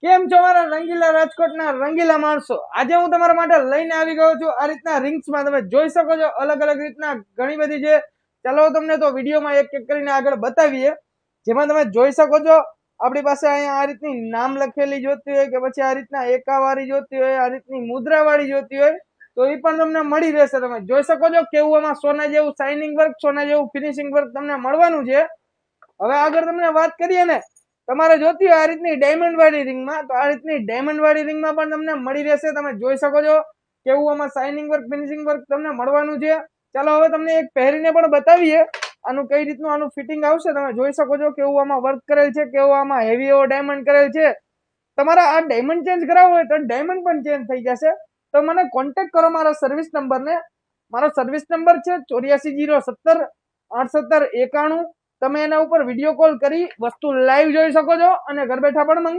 કેમ છો મારા રંગીલા રાજકોટના રંગીલા માણસો? આજે હું તમારા માટે લઈને આવી ગયો છું આ રીતના રિંગ્સમાં. તમે જોઈ શકો છો અલગ અલગ રીતના ઘણી બધી છે. ચાલો તમને તો વિડીયોમાં એક એક કરીને આગળ બતાવીએ. જેમાં તમે જોઈ શકો છો આપણી પાસે અહીંયા આ રીતની નામ લખેલી જોતી હોય કે પછી આ રીતના એકાવાળી જોતી હોય, આ રીતની મુદ્રાવાળી જોતી હોય તો એ પણ તમને મળી રહેશે. તમે જોઈ શકો છો કેવું આમાં સોના જેવું શાઇનિંગ વર્ક, સોના જેવું ફિનિશિંગ વર્ક તમને મળવાનું છે. હવે આગળ તમને વાત કરીએ ને, તમારે જોતી હોય આ રીતની ડાયમંડ વાળી રિંગમાં, તો આ રીતની ડાયમંડ વાળી રિંગમાં પણ તમને મળી રહેશે. તમે જોઈ શકો છો કેવું આમાં શાઇનિંગ વર્ક, ફિનિશિંગ વર્ક તમને મળવાનું છે. ચાલો હવે તમને એક પહેરીને પણ બતાવીએ આનું કઈ રીતનું આનું ફિટિંગ આવશે. તમે જોઈ શકો છો કેવું આમાં વર્ક કરેલ છે, કેવું આમાં હેવી એવો ડાયમંડ કરેલ છે. તમારા આ ડાયમંડ ચેન્જ કરાવવો હોય તો ડાયમંડ પણ ચેન્જ થઈ જશે. તો મને કોન્ટેક્ટ કરો મારા સર્વિસ નંબરને. મારો સર્વિસ નંબર છે 8407087091. તમે એના ઉપર વિડીયો કોલ કરી વસ્તુ લાઈવ જોઈ શકો છો અને ઘર બેઠા પણ